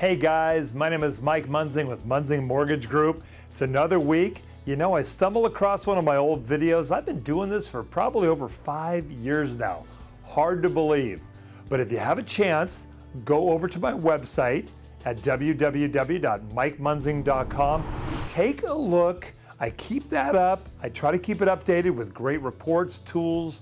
Hey guys, my name is Mike Munzing with Munzing Mortgage Group. It's another week. You know, I stumbled across one of my old videos. I've been doing this for probably over 5 years now. Hard to believe. But if you have a chance, go over to my website at www.mikemunzing.com. Take a look. I keep that up. I try to keep it updated with great reports, tools,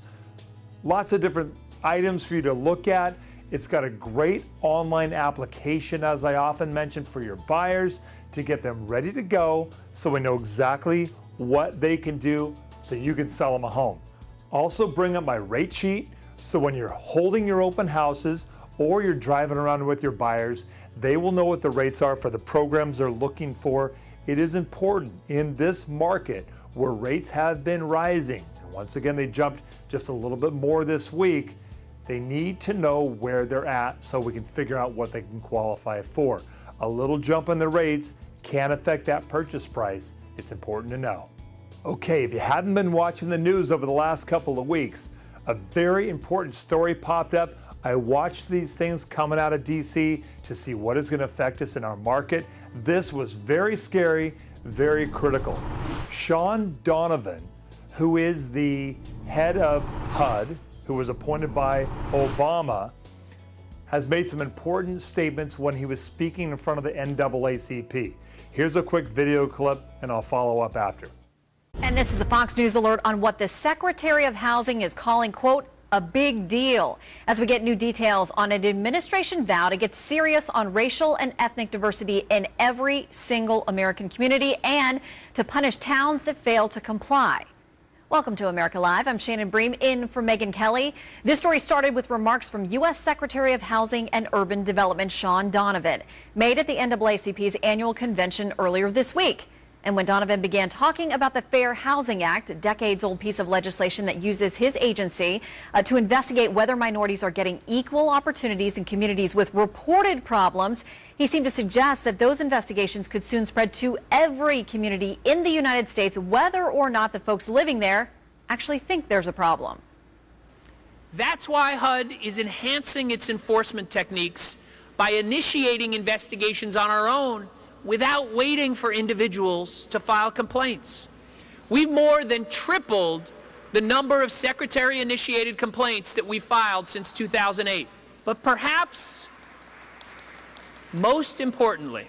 lots of different items for you to look at. It's got a great online application, as I often mention, for your buyers to get them ready to go so we know exactly what they can do so you can sell them a home. Also bring up my rate sheet so when you're holding your open houses or you're driving around with your buyers, they will know what the rates are for the programs they're looking for. It is important in this market where rates have been rising. And once again, they jumped just a little bit more this week. They need to know where they're at so we can figure out what they can qualify for. A little jump in the rates can affect that purchase price. It's important to know. Okay, if you hadn't been watching the news over the last couple of weeks, a very important story popped up. I watched these things coming out of DC to see what is going to affect us in our market. This was very scary, very critical. Sean Donovan, who is the head of HUD, who was appointed by Obama, has made some important statements when he was speaking in front of the NAACP. Here's a quick video clip, and I'll follow up after. And this is a Fox News alert on what the Secretary of Housing is calling, quote, a big deal, as we get new details on an administration vow to get serious on racial and ethnic diversity in every single American community and to punish towns that fail to comply. Welcome to America Live. I'm Shannon Bream in for Megyn Kelly. This story started with remarks from U.S. Secretary of Housing and Urban Development Sean Donovan, made at the NAACP's annual convention earlier this week. And when Donovan began talking about the Fair Housing Act, a decades-old piece of legislation that uses his agency to investigate whether minorities are getting equal opportunities in communities with reported problems, he seemed to suggest that those investigations could soon spread to every community in the United States, whether or not the folks living there actually think there's a problem. That's why HUD is enhancing its enforcement techniques by initiating investigations on our own without waiting for individuals to file complaints. We've more than tripled the number of secretary-initiated complaints that we filed since 2008. But perhaps most importantly,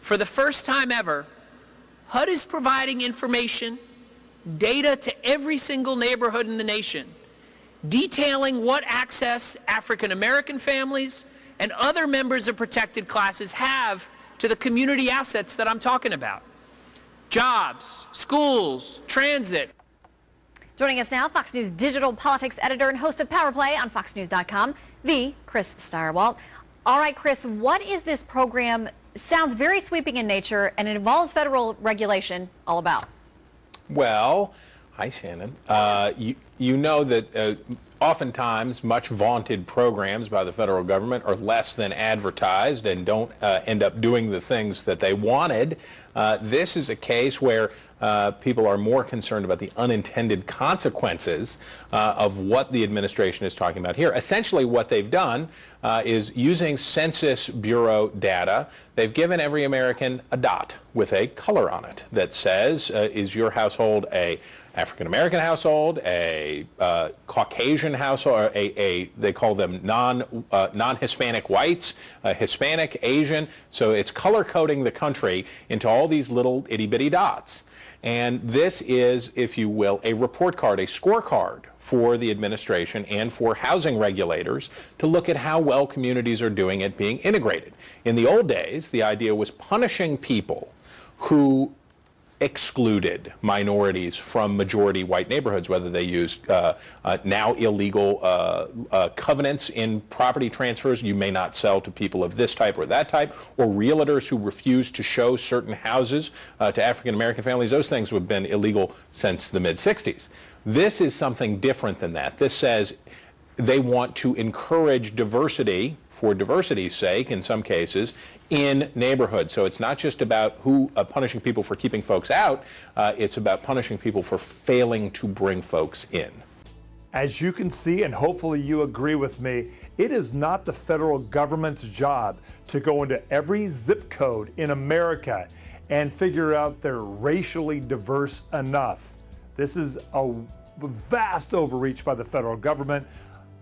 for the first time ever, HUD is providing information, data to every single neighborhood in the nation, detailing what access African American families and other members of protected classes have to the community assets that I'm talking about. Jobs, schools, transit. Joining us now, Fox News digital politics editor and host of Power Play on FoxNews.com, the Chris Stirewalt. All right, Chris, what is this program? Sounds very sweeping in nature, and it involves federal regulation all about. Well, hi, Shannon. You know that oftentimes much vaunted programs by the federal government are less than advertised and don't end up doing the things that they wanted. This is a case where people are more concerned about the unintended consequences of what the administration is talking about here. Essentially what they've done is using Census Bureau data, they've given every American a dot with a color on it that says, is your household a African-American household, a Caucasian household, they call them non-Hispanic whites, Hispanic, Asian. So it's color coding the country into all these little itty-bitty dots. And this is, if you will, a report card, a scorecard for the administration and for housing regulators to look at how well communities are doing at being integrated. In the old days, the idea was punishing people who excluded minorities from majority white neighborhoods, whether they used now illegal covenants in property transfers. You may not sell to people of this type or that type, or realtors who refuse to show certain houses to African American families. Those things have been illegal since the mid-60s. This is something different than that. This says they want to encourage diversity for diversity's sake in some cases in neighborhoods. So it's not just about punishing people for keeping folks out, it's about punishing people for failing to bring folks in. As you can see, and hopefully you agree with me, It is not the federal government's job to go into every zip code in America and figure out they're racially diverse enough. This is a vast overreach by the federal government.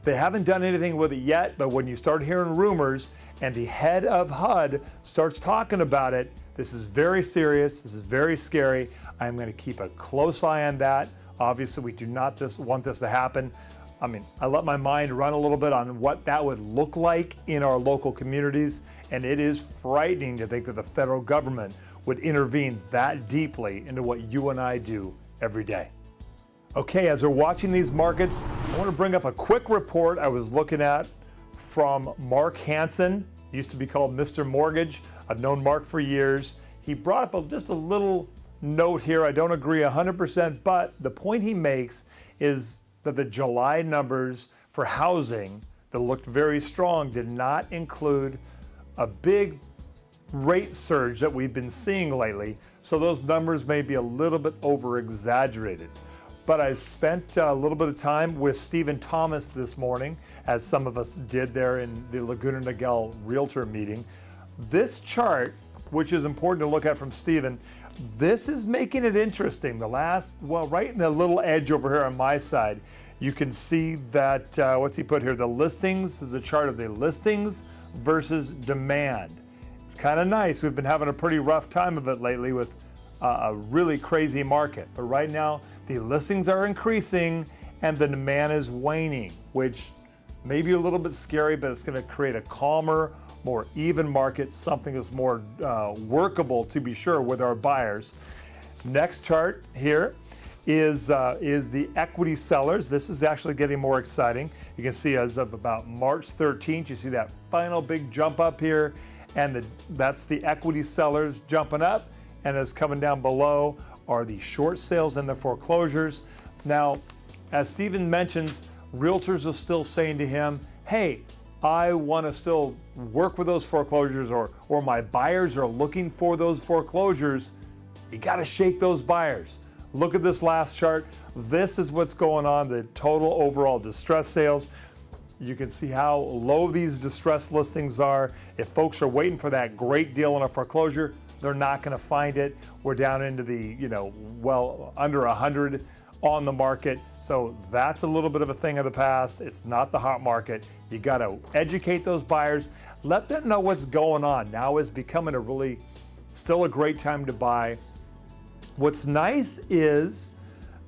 They haven't done anything with it yet, but when you start hearing rumors and the head of HUD starts talking about it, this is very serious, this is very scary. I'm going to keep a close eye on that. Obviously, we do not want this to happen. I mean, I let my mind run a little bit on what that would look like in our local communities, and it is frightening to think that the federal government would intervene that deeply into what you and I do every day. Okay, as we're watching these markets, I want to bring up a quick report I was looking at from Mark Hansen, used to be called Mr. Mortgage. I've known Mark for years. He brought up just a little note here. I don't agree 100%, but the point he makes is that the July numbers for housing that looked very strong did not include a big rate surge that we've been seeing lately. So those numbers may be a little bit over exaggerated. But I spent a little bit of time with Stephen Thomas this morning, as some of us did there in the Laguna Niguel Realtor meeting. This chart, which is important to look at from Stephen, this is making it interesting. Right in the little edge over here on my side, you can see that, what's he put here? The listings is a chart of the listings versus demand. It's kind of nice. We've been having a pretty rough time of it lately with a really crazy market. But right now, the listings are increasing and the demand is waning, which may be a little bit scary, but it's going to create a calmer, more even market, something that's more workable, to be sure, with our buyers. Next chart here is the equity sellers. This is actually getting more exciting. You can see as of about March 13th, you see that final big jump up here, and that's the equity sellers jumping up, and as coming down below are the short sales and the foreclosures. Now, as Stephen mentions, realtors are still saying to him, hey, I want to still work with those foreclosures, or my buyers are looking for those foreclosures. You got to shake those buyers. Look at this last chart. This is what's going on, the total overall distress sales. You can see how low these distress listings are. If folks are waiting for that great deal on a foreclosure, they're not going to find it. We're down into the, well under 100 on the market. So that's a little bit of a thing of the past. It's not the hot market. You got to educate those buyers. Let them know what's going on. Now is becoming still a great time to buy. What's nice is,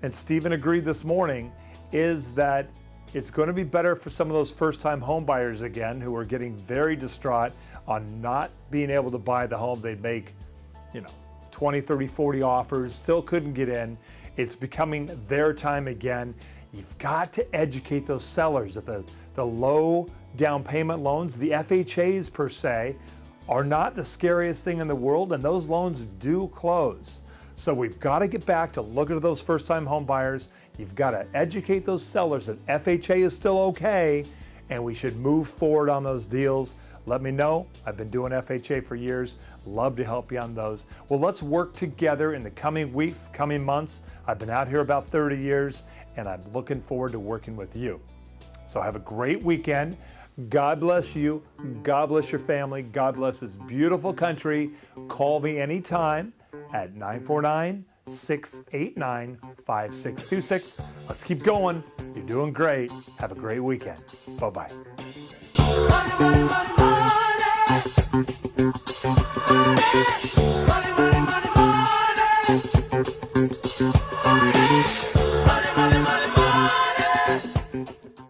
and Stephen agreed this morning, is that it's going to be better for some of those first-time home buyers again, who are getting very distraught on not being able to buy the home. They'd make, 20, 30, 40 offers, still couldn't get in. It's becoming their time again. You've got to educate those sellers that the low down payment loans, the FHAs per se, are not the scariest thing in the world, and those loans do close. So we've got to get back to looking at those first-time home buyers. You've got to educate those sellers that FHA is still okay, and we should move forward on those deals. Let me know. I've been doing FHA for years. Love to help you on those. Well, let's work together in the coming weeks, coming months. I've been out here about 30 years, and I'm looking forward to working with you. So have a great weekend. God bless you. God bless your family. God bless this beautiful country. Call me anytime at 949-689-5626. Let's keep going. You're doing great. Have a great weekend. Bye-bye. Money, money, money, money.